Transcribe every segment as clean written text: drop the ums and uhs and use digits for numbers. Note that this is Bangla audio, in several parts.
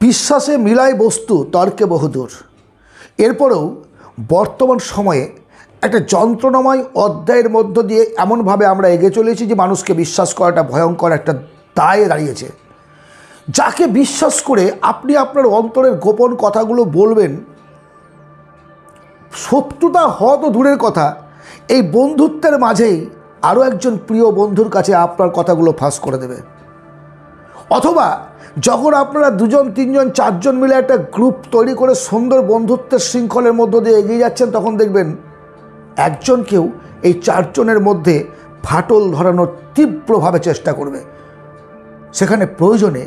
বিশ্বাসে মিলায় বস্তু তর্কে বহুদূর। এরপরেও বর্তমান সময়ে একটা যন্ত্রণাময় অধ্যায়ের মধ্য দিয়ে এমনভাবে আমরা এগিয়ে চলেছি যে মানুষকে বিশ্বাস করাটা ভয়ঙ্কর একটা দায়ে দাঁড়িয়েছে। যাকে বিশ্বাস করে আপনি আপনার অন্তরের গোপন কথাগুলো বলবেন, শত্রুতা হওয়া তো দূরের কথা, এই বন্ধুত্বের মাঝেই আরও একজন প্রিয় বন্ধুর কাছে আপনার কথাগুলো ফাঁস করে দেবে। অথবা যখন আপনারা দুজন তিনজন চারজন মিলে একটা গ্রুপ তৈরি করে সুন্দর বন্ধুত্বের শৃঙ্খলের মধ্য দিয়ে এগিয়ে যাচ্ছেন, তখন দেখবেন একজনকেও এই চারজনের মধ্যে ফাটল ধরানোর তীব্রভাবে চেষ্টা করবে। সেখানে প্রয়োজনে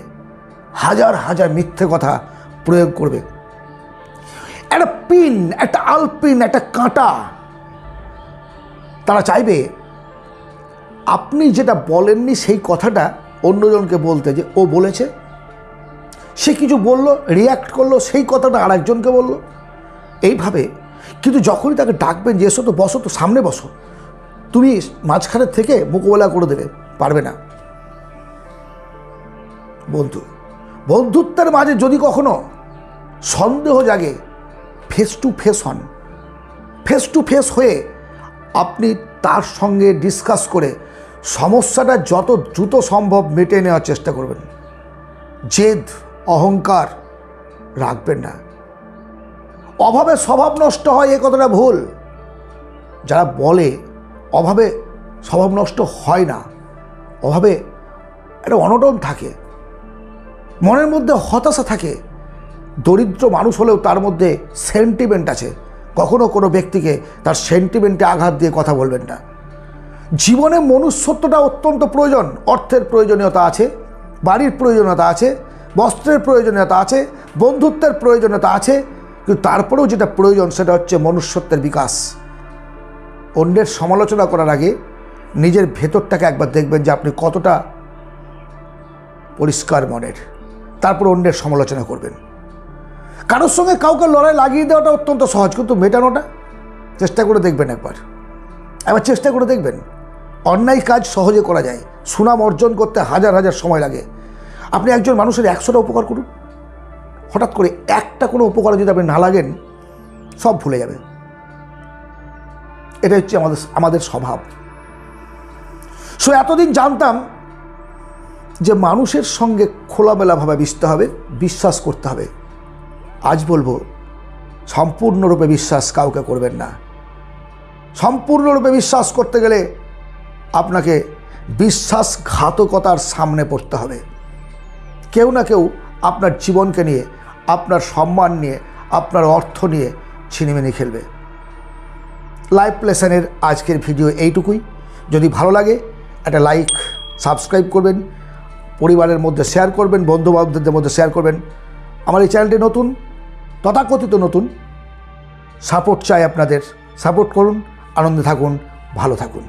হাজার হাজার মিথ্যে কথা প্রয়োগ করবে। একটা পিন, একটা আলপিন, একটা কাঁটা তারা চাইবে আপনি যেটা বলেননি সেই কথাটা অন্যজনকে বলতে, যে ও বলেছে, সে কিছু বলল, রিয়্যাক্ট করলো, সেই কথাটা আরেকজনকে বলল, এইভাবে। কিন্তু যখনই তাকে ডাকবেন যে এসো তো, বসো তো, সামনে বসো, তুমি মাঝখানের থেকে মোকাবেলা করে দেবে, পারবে না। বন্ধুত্বের মাঝে যদি কখনো সন্দেহ জাগে, ফেস টু ফেস হন। ফেস টু ফেস হয়ে আপনি তার সঙ্গে ডিসকাস করে সমস্যাটা যত দ্রুত সম্ভব মেটে নেওয়ার চেষ্টা করবেন। জেদ, অহংকার রাখবেন না। অভাবে স্বভাব নষ্ট হয়, এ কথাটা ভুল। যারা বলে অভাবে স্বভাব নষ্ট হয় না, অভাবে একটা অনটন থাকে, মনের মধ্যে হতাশা থাকে। দরিদ্র মানুষ হলেও তার মধ্যে সেন্টিমেন্ট আছে। কখনো কোনো ব্যক্তিকে তার সেন্টিমেন্টে আঘাত দিয়ে কথা বলবেন না। জীবনে মনুষ্যত্বটা অত্যন্ত প্রয়োজন। অর্থের প্রয়োজনীয়তা আছে, বাড়ির প্রয়োজনীয়তা আছে, বস্ত্রের প্রয়োজনীয়তা আছে, বন্ধুত্বের প্রয়োজনীয়তা আছে, কিন্তু তারপরেও যেটা প্রয়োজন সেটা হচ্ছে মনুষ্যত্বের বিকাশ। অন্যের সমালোচনা করার আগে নিজের ভেতরটাকে একবার দেখবেন যে আপনি কতটা পরিষ্কার মনের, তারপর অন্যের সমালোচনা করবেন। কারোর সঙ্গে কাউকে লড়াই লাগিয়ে দেওয়াটা অত্যন্ত সহজ, কিন্তু মেটানোটা চেষ্টা করে দেখবেন। একবার চেষ্টা করে দেখবেন। অন্যায় কাজ সহজে করা যায়, সুনাম অর্জন করতে হাজার হাজার সময় লাগে। আপনি একজন মানুষের 100টা উপকার করুন, হঠাৎ করে একটা কোনো উপকারে যদি আপনি না লাগেন, সব ভুলে যাবে। এটা হচ্ছে আমাদের স্বভাব। সো এতদিন জানতাম যে মানুষের সঙ্গে খোলামেলাভাবে মিশতে হবে, বিশ্বাস করতে হবে। আজ বলবো, সম্পূর্ণরূপে বিশ্বাস কাউকে করবেন না। সম্পূর্ণরূপে বিশ্বাস করতে গেলে আপনাকে বিশ্বাসঘাতকতার সামনে পড়তে হবে। কেউ না কেউ আপনার জীবনকে নিয়ে, আপনার সম্মান নিয়ে, আপনার অর্থ নিয়ে ছিনিমিনি খেলবে। লাইফ লেসনের আজকের ভিডিও এইটুকুই। যদি ভালো লাগে একটা লাইক, সাবস্ক্রাইব করবেন, পরিবারের মধ্যে শেয়ার করবেন, বন্ধুবান্ধবদের মধ্যে শেয়ার করবেন। আমার এই চ্যানেলটি নতুন, তথাকথিত নতুন, সাপোর্ট চাই আপনাদের। সাপোর্ট করুন, আনন্দে থাকুন, ভালো থাকুন।